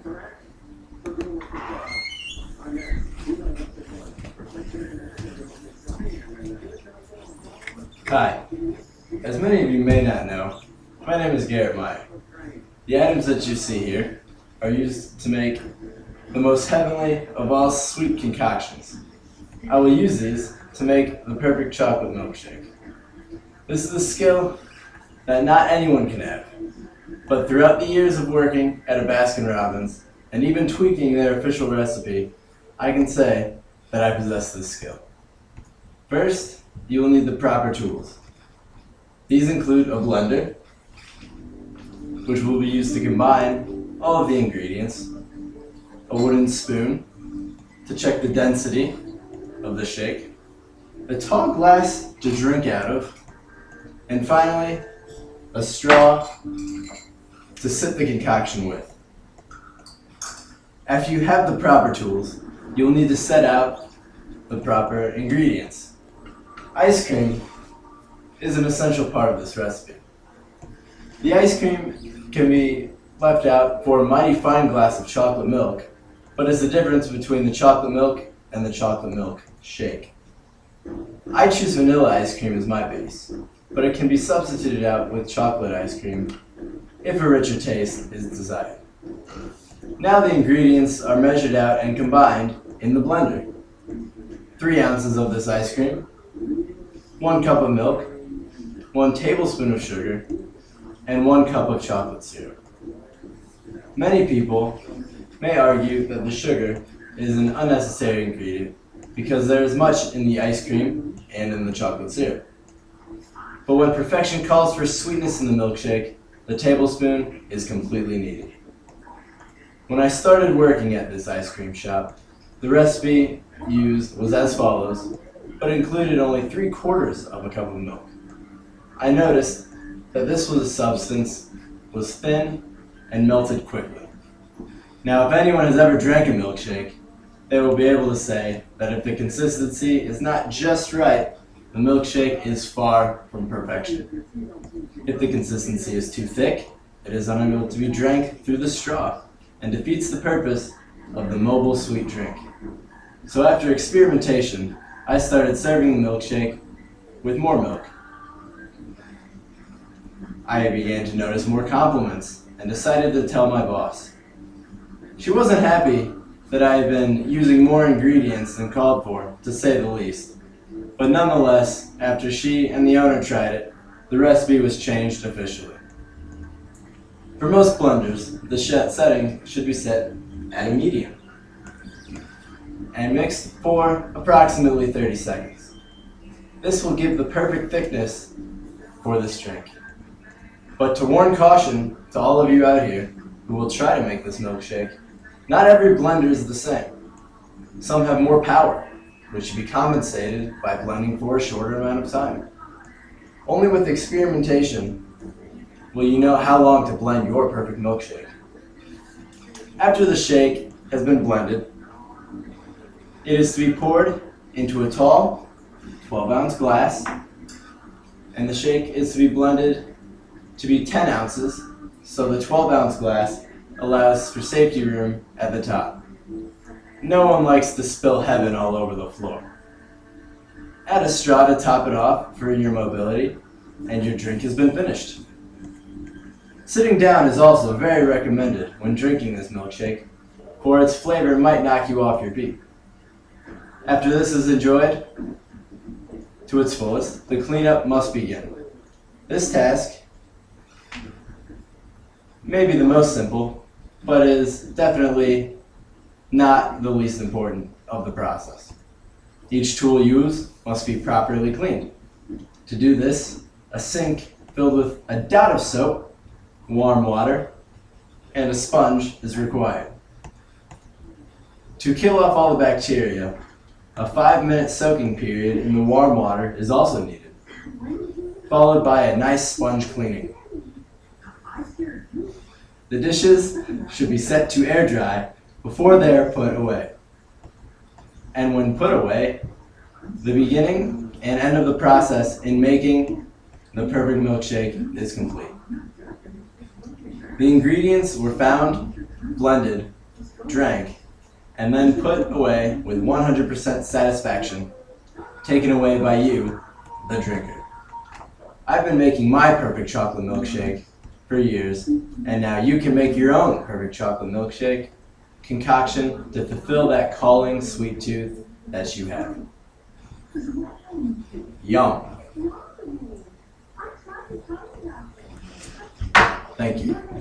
Hi. As many of you may not know, my name is Garrett Meier. The items that you see here are used to make the most heavenly of all sweet concoctions. I will use these to make the perfect chocolate milkshake. This is a skill that not anyone can have, but throughout the years of working at a Baskin-Robbins and even tweaking their official recipe, I can say that I possess this skill. First, you will need the proper tools. These include a blender, which will be used to combine all of the ingredients, a wooden spoon to check the density of the shake, a tall glass to drink out of, and finally, a straw to sip the concoction with. After you have the proper tools, you'll need to set out the proper ingredients. Ice cream is an essential part of this recipe. The ice cream can be left out for a mighty fine glass of chocolate milk, but is the difference between the chocolate milk and the chocolate milk shake. I choose vanilla ice cream as my base, but it can be substituted out with chocolate ice cream if a richer taste is desired. Now the ingredients are measured out and combined in the blender. 3 ounces of this ice cream, 1 cup of milk, 1 tablespoon of sugar, and 1 cup of chocolate syrup. Many people may argue that the sugar is an unnecessary ingredient because there is much in the ice cream and in the chocolate syrup. But when perfection calls for sweetness in the milkshake, the tablespoon is completely needed. When I started working at this ice cream shop, the recipe used was as follows, but included only 3/4 of a cup of milk. I noticed that this substance was thin and melted quickly. Now, if anyone has ever drank a milkshake, they will be able to say that if the consistency is not just right, the milkshake is far from perfection. If the consistency is too thick, it is unable to be drank through the straw and defeats the purpose of the mobile sweet drink. So after experimentation, I started serving the milkshake with more milk. I began to notice more compliments and decided to tell my boss. She wasn't happy that I had been using more ingredients than called for, to say the least. But nonetheless, after she and the owner tried it, the recipe was changed officially. For most blenders, the setting should be set at a medium and mixed for approximately 30 seconds. This will give the perfect thickness for this drink. But to warn caution to all of you out here who will try to make this milkshake, not every blender is the same. Some have more power, which should be compensated by blending for a shorter amount of time. Only with experimentation will you know how long to blend your perfect milkshake. After the shake has been blended, it is to be poured into a tall 12-ounce glass, and the shake is to be blended to be 10 ounces, so the 12-ounce glass allows for safety room at the top. No one likes to spill heaven all over the floor. Add a straw to top it off for your mobility, and your drink has been finished. Sitting down is also very recommended when drinking this milkshake, for its flavor might knock you off your feet. After this is enjoyed to its fullest, the cleanup must begin. This task may be the most simple, but is definitely not the least important of the process. Each tool used must be properly cleaned. To do this, a sink filled with a dot of soap, warm water, and a sponge is required. To kill off all the bacteria, a 5-minute soaking period in the warm water is also needed, followed by a nice sponge cleaning. The dishes should be set to air dry before they are put away. And when put away, the beginning and end of the process in making the perfect milkshake is complete. The ingredients were found, blended, drank, and then put away with 100% satisfaction, taken away by you, the drinker. I've been making my perfect chocolate milkshake for years, and now you can make your own perfect chocolate milkshake concoction to fulfill that calling sweet tooth that you have. Yum. Thank you.